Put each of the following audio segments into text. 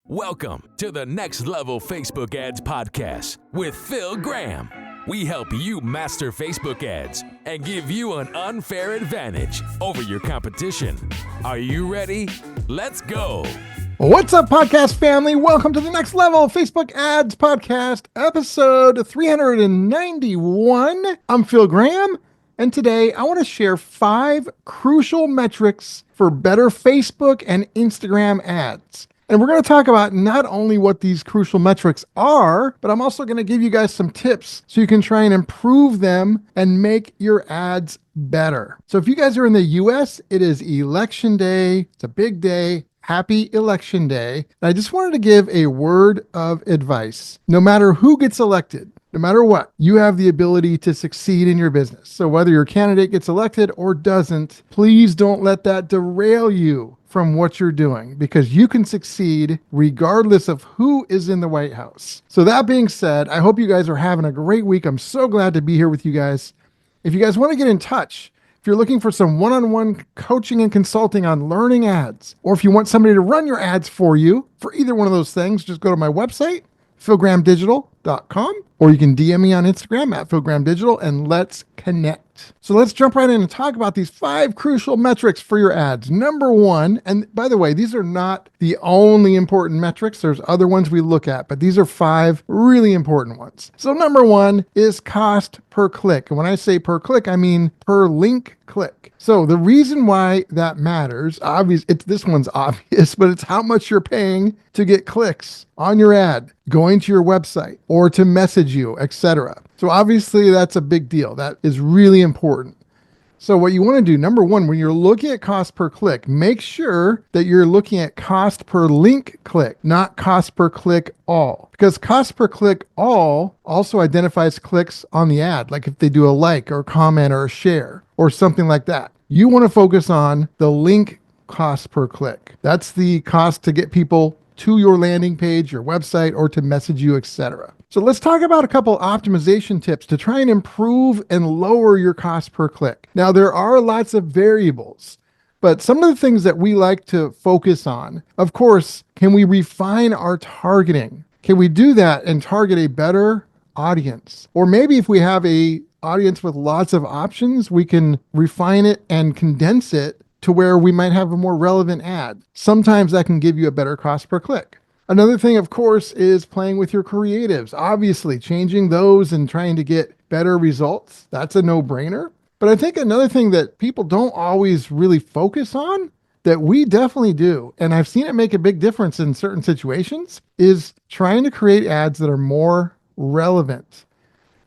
Welcome to the Next Level Facebook Ads Podcast with Phil Graham. We help you master Facebook ads and give you an unfair advantage over your competition. Are you ready? Let's go. What's up, podcast family? Welcome to the Next Level Facebook Ads Podcast, episode 391. I'm Phil Graham, and today I want to share 5 crucial metrics for better Facebook and Instagram ads. And we're going to talk about not only what these crucial metrics are, but I'm also going to give you guys some tips so you can try and improve them and make your ads better. So if you guys are in the US, it is election day. It's a big day. Happy election day. And I just wanted to give a word of advice. No matter who gets elected, no matter what, you have the ability to succeed in your business. So whether your candidate gets elected or doesn't, please don't let that derail you from what you're doing, because you can succeed regardless of who is in the White House. So that being said, I hope you guys are having a great week. I'm so glad to be here with you guys. If you guys want to get in touch, if you're looking for some one-on-one coaching and consulting on learning ads, or if you want somebody to run your ads for you, for either one of those things, just go to my website, philgrahamdigital.com, or you can DM me on Instagram at philgrahamdigital, and let's connect. So let's jump right in and talk about these 5 crucial metrics for your ads. Number 1, and by the way, these are not the only important metrics. There's other ones we look at, but these are 5 really important ones. So number 1 is cost per click. And when I say per click, I mean per link click. So the reason why that matters, this one's obvious, but it's how much you're paying to get clicks on your ad, going to your website, or to message you, etc. So obviously that's a big deal. That is really important. So what you want to do, number 1, when you're looking at cost per click, make sure that you're looking at cost per link click, not cost per click all. Because cost per click all also identifies clicks on the ad, like if they do a like or comment or a share or something like that. You want to focus on the link cost per click. That's the cost to get people to your landing page, your website, or to message you, etc. So let's talk about a couple optimization tips to try and improve and lower your cost per click. Now, there are lots of variables, but some of the things that we like to focus on, of course, can we refine our targeting? Can we do that and target a better audience? Or maybe if we have a audience with lots of options, we can refine it and condense it to where we might have a more relevant ad. Sometimes that can give you a better cost per click. Another thing, of course, is playing with your creatives. Obviously, changing those and trying to get better results, that's a no-brainer. But I think another thing that people don't always really focus on, that we definitely do, and I've seen it make a big difference in certain situations, is trying to create ads that are more relevant.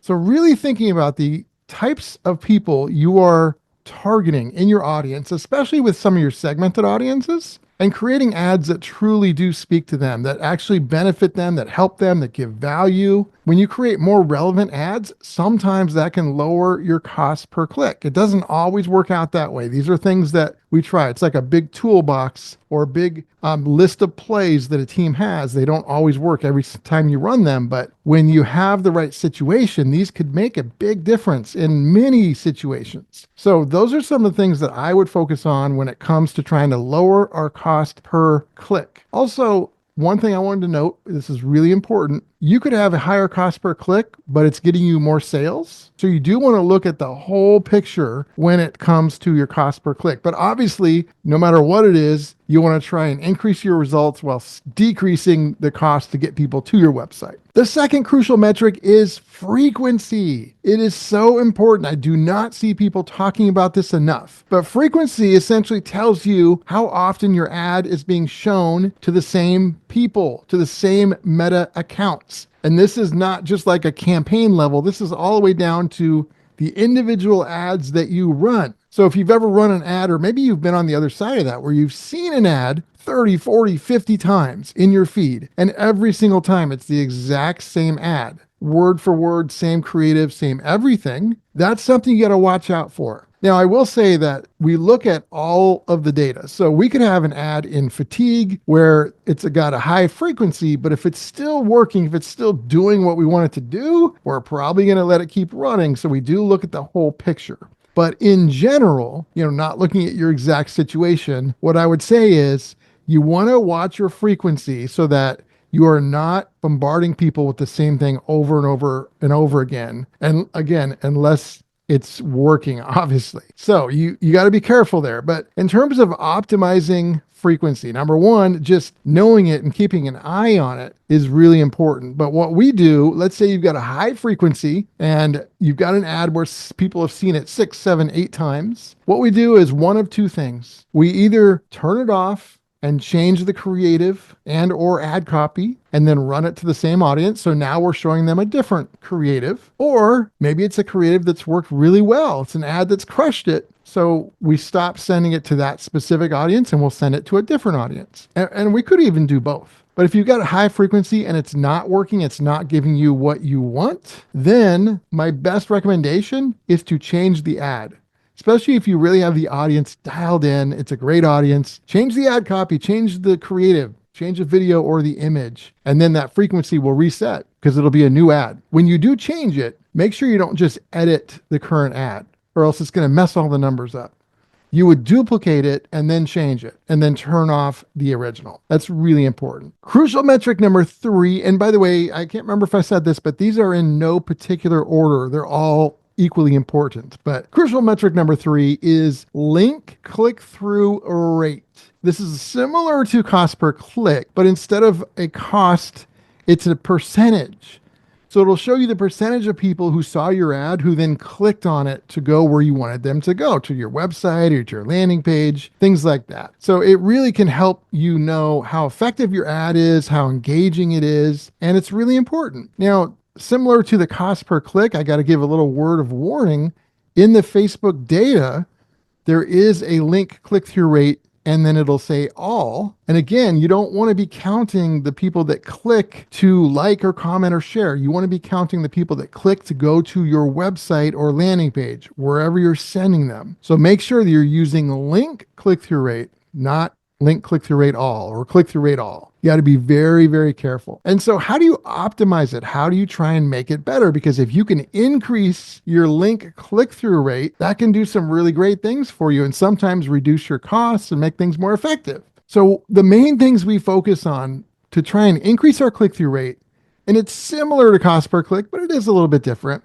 So really thinking about the types of people you are targeting in your audience, especially with some of your segmented audiences, and creating ads that truly do speak to them, that actually benefit them, that help them, that give value. When you create more relevant ads, sometimes that can lower your cost per click. It doesn't always work out that way. These are things that we try. It's like a big toolbox or a big list of plays that a team has. They don't always work every time you run them, but when you have the right situation, these could make a big difference in many situations. So those are some of the things that I would focus on when it comes to trying to lower our cost per click. Also, one thing I wanted to note, this is really important. You could have a higher cost per click, but it's getting you more sales. So you do want to look at the whole picture when it comes to your cost per click. But obviously, no matter what it is, you want to try and increase your results while decreasing the cost to get people to your website. The second crucial metric is frequency. It is so important. I do not see people talking about this enough. But frequency essentially tells you how often your ad is being shown to the same people, to the same meta accounts. And this is not just like a campaign level. This is all the way down to the individual ads that you run. So if you've ever run an ad, or maybe you've been on the other side of that, where you've seen an ad 30, 40, 50 times in your feed, and every single time it's the exact same ad, word for word, same creative, same everything, that's something you got to watch out for. Now, I will say that we look at all of the data. So we could have an ad in fatigue where it's got a high frequency, but if it's still working, if it's still doing what we want it to do, we're probably going to let it keep running. So we do look at the whole picture. But in general, not looking at your exact situation, what I would say is You want to watch your frequency so that you are not bombarding people with the same thing over and over and over again. And again, unless it's working, obviously. So you got to be careful there. But in terms of optimizing frequency, number one, just knowing it and keeping an eye on it is really important. But what we do, let's say you've got a high frequency and you've got an ad where people have seen it 6, 7, 8 times. What we do is one of two things. We either turn it off and change the creative and or ad copy and then run it to the same audience. So now we're showing them a different creative, or maybe it's a creative that's worked really well. It's an ad that's crushed it. So we stop sending it to that specific audience and we'll send it to a different audience. And we could even do both. But if you've got a high frequency and it's not working, it's not giving you what you want, then my best recommendation is to change the ad. Especially if you really have the audience dialed in, it's a great audience. Change the ad copy, change the creative, change the video or the image, and then that frequency will reset because it'll be a new ad. When you do change it, make sure you don't just edit the current ad or else it's going to mess all the numbers up. You would duplicate it and then change it and then turn off the original. That's really important. Crucial metric number 3, and by the way, I can't remember if I said this, but these are in no particular order. They're all equally important. But crucial metric number 3 is link click-through rate. This is similar to cost per click, but instead of a cost, it's a percentage. So it'll show you the percentage of people who saw your ad who then clicked on it to go where you wanted them to go, to your website or to your landing page, things like that. So it really can help you know how effective your ad is, how engaging it is, and it's really important. Now, similar to the cost per click, I got to give a little word of warning. In the Facebook data, there is a link click-through rate, and then it'll say all. And again, you don't want to be counting the people that click to like or comment or share. You want to be counting the people that click to go to your website or landing page, wherever you're sending them. So make sure that you're using link click-through rate, not link click-through rate all or click-through rate all. You got to be very, very careful. And so how do you optimize it? How do you try and make it better? Because if you can increase your link click-through rate, that can do some really great things for you and sometimes reduce your costs and make things more effective. So the main things we focus on to try and increase our click-through rate, and it's similar to cost per click, but it is a little bit different,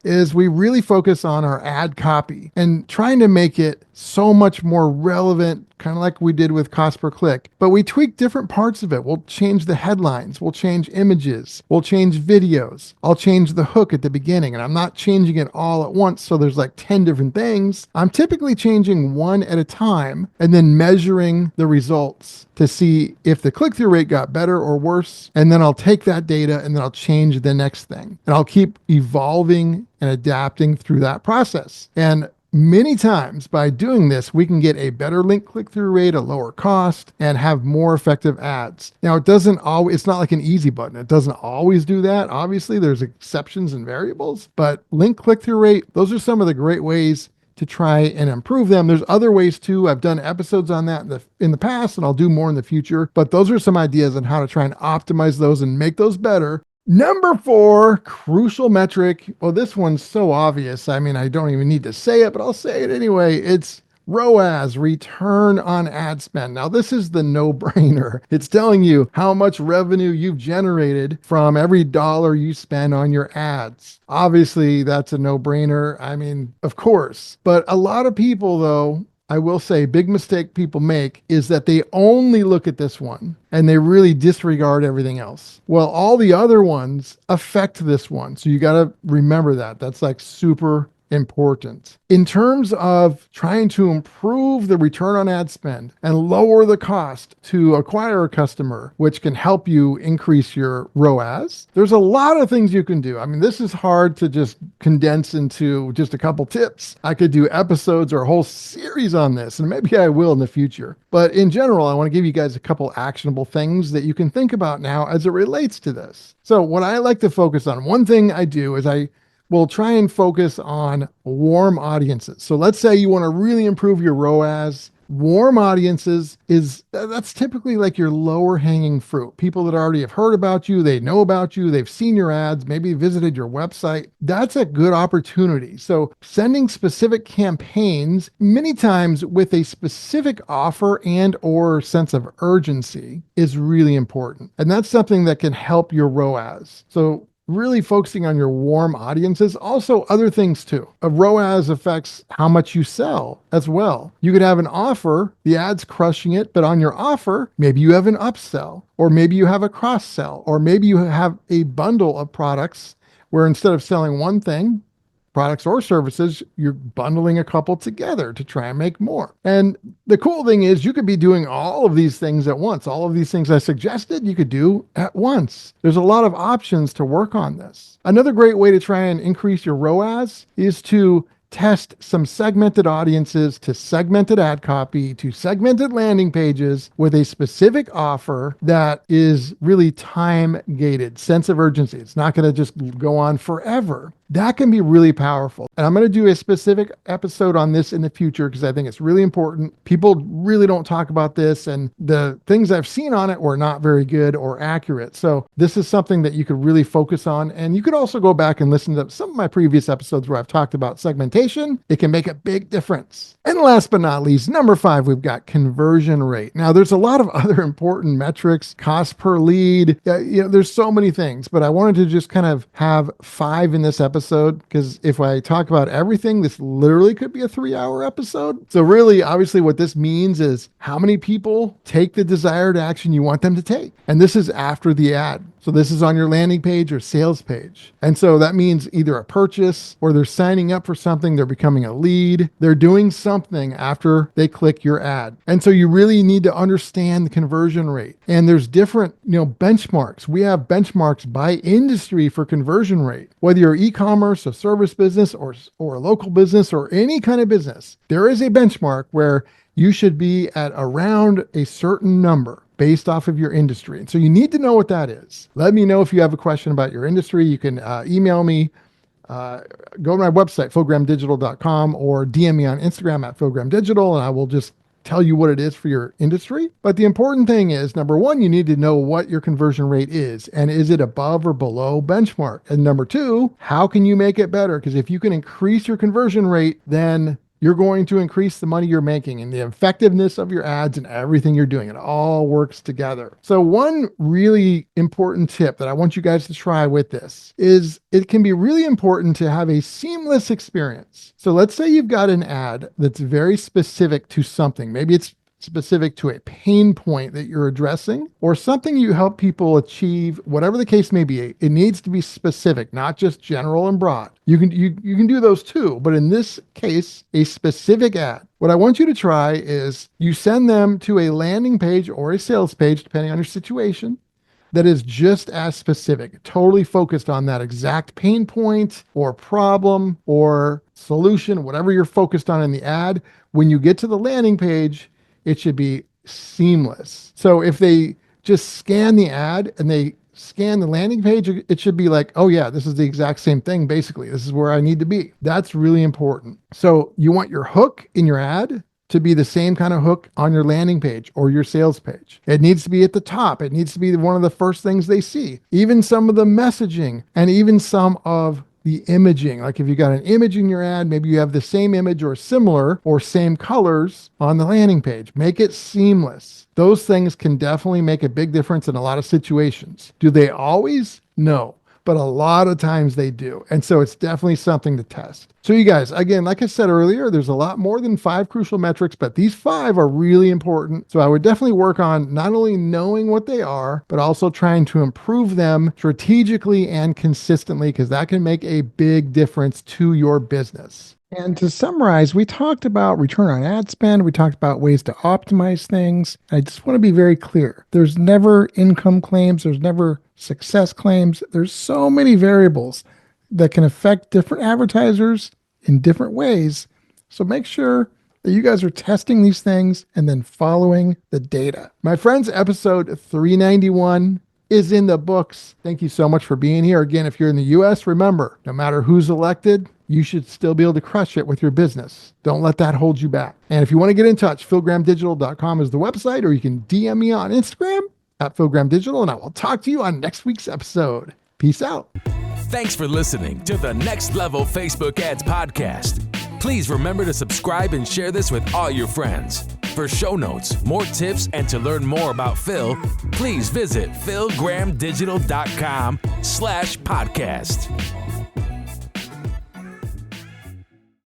is we really focus on our ad copy and trying to make it so much more relevant, kind of like we did with cost per click. But we tweak different parts of it. We'll change the headlines. We'll change images. We'll change videos. I'll change the hook at the beginning. And I'm not changing it all at once. So there's like 10 different things. I'm typically changing one at a time and then measuring the results to see if the click-through rate got better or worse. And then I'll take that data and then I'll change the next thing. And I'll keep evolving and adapting through that process. And many times by doing this, we can get a better link click-through rate, a lower cost, and have more effective ads. Now, it's not like an easy button. It doesn't always do that. Obviously, there's exceptions and variables, but link click-through rate, those are some of the great ways to try and improve them. There's other ways too. I've done episodes on that in the past, and I'll do more in the future, but those are some ideas on how to try and optimize those and make those better. Number 4, crucial metric. Well, this one's so obvious. I mean, I don't even need to say it, but I'll say it anyway. It's ROAS, return on ad spend. Now, this is the no-brainer. It's telling you how much revenue you've generated from every dollar you spend on your ads. Obviously, that's a no-brainer. I mean, of course. But a lot of people, though, I will say, big mistake people make is that they only look at this one and they really disregard everything else. Well, all the other ones affect this one. So you got to remember that. That's like super important. In terms of trying to improve the return on ad spend and lower the cost to acquire a customer, which can help you increase your ROAS, there's a lot of things you can do. I mean, this is hard to just condense into just a couple tips. I could do episodes or a whole series on this, and maybe I will in the future. But in general, I want to give you guys a couple actionable things that you can think about now as it relates to this. So what I like to focus on, one thing I do is we'll try and focus on warm audiences. So let's say you want to really improve your ROAS Warm audiences that's typically like your lower hanging fruit. People that already have heard about you, they know about you, they've seen your ads, maybe visited your website. That's a good opportunity. So sending specific campaigns, many times with a specific offer and or sense of urgency, is really important. And that's something that can help your ROAS. So really focusing on your warm audiences, also other things too. A ROAS affects how much you sell as well. You could have an offer, the ad's crushing it, but on your offer, maybe you have an upsell, or maybe you have a cross sell, or maybe you have a bundle of products where instead of selling one thing, products or services, you're bundling a couple together to try and make more. And the cool thing is you could be doing all of these things at once. All of these things I suggested, you could do at once. There's a lot of options to work on this. Another great way to try and increase your ROAS is to test some segmented audiences to segmented ad copy to segmented landing pages with a specific offer that is really time gated, sense of urgency. It's not going to just go on forever. That can be really powerful. And I'm going to do a specific episode on this in the future because I think it's really important. People really don't talk about this, and the things I've seen on it were not very good or accurate. So this is something that you could really focus on. And you could also go back and listen to some of my previous episodes where I've talked about segmentation. It can make a big difference. And last but not least, number 5, we've got conversion rate. Now, there's a lot of other important metrics, cost per lead. There's so many things, but I wanted to just kind of have 5 in this episode because if I talk about everything, this literally could be a 3-hour episode. So really, obviously, what this means is how many people take the desired action you want them to take. And this is after the ad. So this is on your landing page or sales page. And so that means either a purchase or they're signing up for something, they're becoming a lead, they're doing something after they click your ad. And so you really need to understand the conversion rate. And there's different, benchmarks. We have benchmarks by industry for conversion rate. Whether you're e-commerce, a service business, or a local business, or any kind of business, there is a benchmark where you should be at around a certain number based off of your industry. And so you need to know what that is. Let me know if you have a question about your industry. You can email me, go to my website, philgramdigital.com, or DM me on Instagram at philgramdigital, and I will just tell you what it is for your industry. But the important thing is, number 1, you need to know what your conversion rate is, and is it above or below benchmark? And number 2, how can you make it better? Because if you can increase your conversion rate, then you're going to increase the money you're making and the effectiveness of your ads and everything you're doing. It all works together. So one really important tip that I want you guys to try with this is it can be really important to have a seamless experience. So let's say you've got an ad that's very specific to something. Maybe it's specific to a pain point that you're addressing or something you help people achieve, whatever the case may be. It needs to be specific, not just general and broad. You can do those too, but in this case, a specific ad. What I want you to try is you send them to a landing page or a sales page, depending on your situation, that is just as specific, totally focused on that exact pain point or problem or solution, whatever you're focused on in the ad. When you get to the landing page, it should be seamless. So if they just scan the ad and they scan the landing page, it should be like, oh yeah, this is the exact same thing. Basically, this is where I need to be. That's really important. So you want your hook in your ad to be the same kind of hook on your landing page or your sales page. It needs to be at the top. It needs to be one of the first things they see. Even some of the messaging and even some of the imaging. Like if you got an image in your ad, maybe you have the same image or similar or same colors on the landing page. Make it seamless. Those things can definitely make a big difference in a lot of situations. Do they always? No. But a lot of times they do. And so it's definitely something to test. So you guys, again, like I said earlier, there's a lot more than 5 crucial metrics, but these 5 are really important. So I would definitely work on not only knowing what they are, but also trying to improve them strategically and consistently, because that can make a big difference to your business. And to summarize, we talked about return on ad spend. We talked about ways to optimize things. I just want to be very clear. There's never income claims. There's never success claims. There's so many variables that can affect different advertisers in different ways. So make sure that you guys are testing these things and then following the data. My friends, episode 391 is in the books. Thank you so much for being here. Again, if you're in the U.S., remember, no matter who's elected, you should still be able to crush it with your business. Don't let that hold you back. And if you want to get in touch, philgrahamdigital.com is the website, or you can DM me on Instagram at philgrahamdigital, and I will talk to you on next week's episode. Peace out. Thanks for listening to the Next Level Facebook Ads Podcast. Please remember to subscribe and share this with all your friends. For show notes, more tips, and to learn more about Phil, please visit philgrahamdigital.com/podcast.